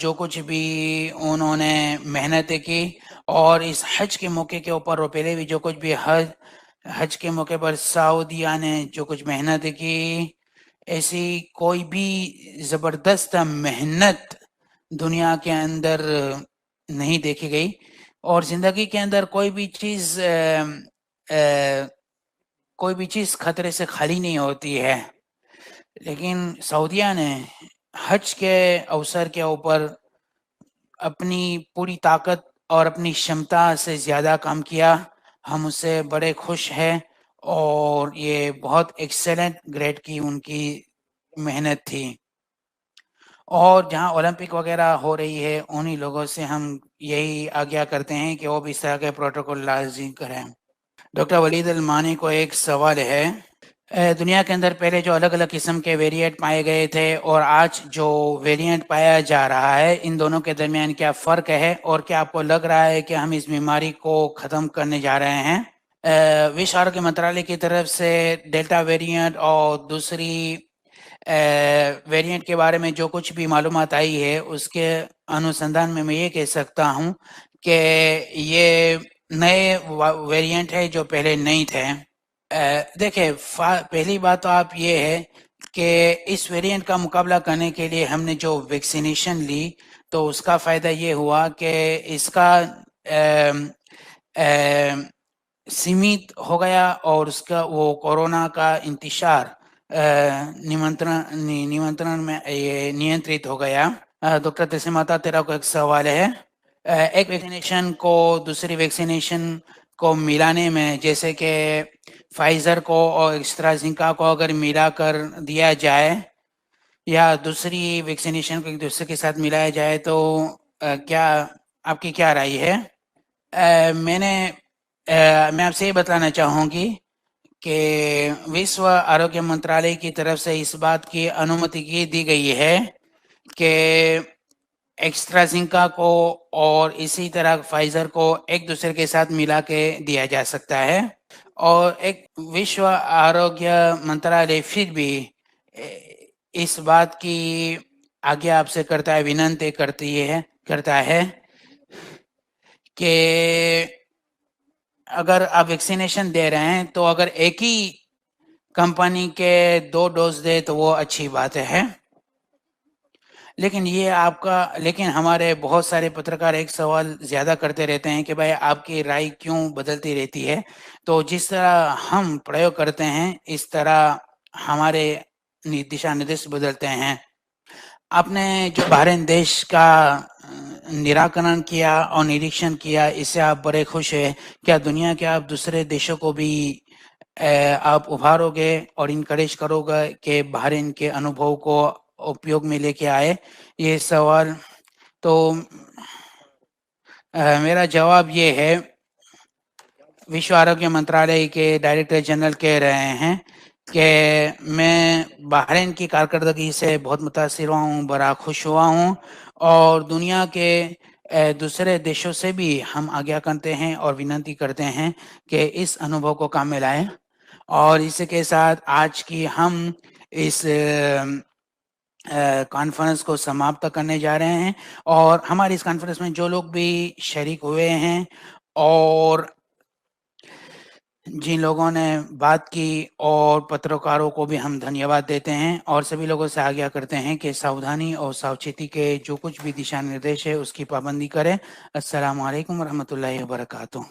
जो कुछ भी उन्होंने मेहनतें की और इस हज के मौके के ऊपर और पहले भी जो कुछ भी हज के मौके पर सऊदिया ने जो कुछ मेहनत की, ऐसी कोई भी ज़बरदस्त मेहनत दुनिया के अंदर नहीं देखी गई। और ज़िंदगी के अंदर कोई भी चीज़ खतरे से खाली नहीं होती है। लेकिन सऊदिया ने हज के अवसर के ऊपर अपनी पूरी ताकत और अपनी क्षमता से ज़्यादा काम किया। हम उससे बड़े खुश हैं और ये बहुत एक्सेलेंट ग्रेड की उनकी मेहनत थी। और जहाँ ओलंपिक वगैरह हो रही है, उन्हीं लोगों से हम यही आज्ञा करते हैं कि वो भी इस तरह के प्रोटोकॉल लाज़िम करें। डॉक्टर वलीद अल-मानी को एक सवाल है। दुनिया के अंदर पहले जो अलग-अलग किस्म के वेरिएंट पाए गए थे और आज जो वेरिएंट पाया जा रहा है, इन दोनों के दरमियान क्या फ़र्क है और क्या आपको लग रहा है कि हम इस बीमारी को ख़त्म करने जा रहे हैं? विश्व आरोग्य मंत्रालय की तरफ से डेल्टा वेरिएंट और दूसरी वेरिएंट के बारे में जो कुछ भी मालूमात आई है, उसके अनुसंधान में मैं ये कह सकता हूँ कि ये नए वेरिएंट है जो पहले नहीं थे। देखिए पहली बात तो आप ये है कि इस वेरिएंट का मुकाबला करने के लिए हमने जो वैक्सीनेशन ली, तो उसका फ़ायदा ये हुआ कि इसका सीमित हो गया और उसका वो कोरोना का इंतशार निमंत्रण में ये नियंत्रित हो गया। डॉक्टर तस्लीमाता तेरा को एक सवाल है। एक वैक्सीनेशन को दूसरी वैक्सीनेशन को मिलाने में, जैसे कि फाइज़र को और एस्ट्राज़ेनेका को अगर मिलाकर दिया जाए या दूसरी वैक्सीनेशन को एक दूसरे के साथ मिलाया जाए, तो क्या आपकी क्या राय है? मैं आपसे ये बताना चाहूँगी कि विश्व आरोग्य मंत्रालय की तरफ से इस बात की अनुमति की दी गई है कि एस्ट्राज़ेनेका को और इसी तरह फाइज़र को एक दूसरे के साथ मिला के दिया जा सकता है। और एक विश्व आरोग्य मंत्रालय फिर भी इस बात की आज्ञा आपसे करता है, विनंती करता है कि अगर आप वैक्सीनेशन दे रहे हैं, तो अगर एक ही कंपनी के 2 डोज़ दें तो वो अच्छी बात है। लेकिन हमारे बहुत सारे पत्रकार एक सवाल ज़्यादा करते रहते हैं कि भाई आपकी राय क्यों बदलती रहती है? तो जिस तरह हम प्रयोग करते हैं, इस तरह हमारे दिशा निर्देश बदलते हैं। आपने जो बहरीन देश का निराकरण किया और निरीक्षण किया, इससे आप बड़े खुश हैं। क्या दुनिया के आप दूसरे देशों को भी आप उभारोगे और इनकरेज करोगे कि बहरीन के अनुभव को उपयोग में लेके आए ये सवाल। तो मेरा जवाब ये है, विश्व आरोग्य मंत्रालय के डायरेक्टर जनरल कह रहे हैं कि मैं बहरीन की कारकर्दगी से बहुत मुतासिर हुआ हूँ, बड़ा खुश हुआ हूँ और दुनिया के दूसरे देशों से भी हम आज्ञा करते हैं और विनती करते हैं कि इस अनुभव को काम में लाएं। और इसके साथ आज की हम इस कॉन्फ्रेंस को समाप्त करने जा रहे हैं और हमारी इस कॉन्फ्रेंस में जो लोग भी शरीक हुए हैं और जिन लोगों ने बात की और पत्रकारों को भी हम धन्यवाद देते हैं और सभी लोगों से आज्ञा करते हैं कि सावधानी और सावचेती के जो कुछ भी दिशा निर्देश है उसकी पाबंदी करें। अस्सलाम वालेकुम रहमतुल्लाहि व बरकातुहू।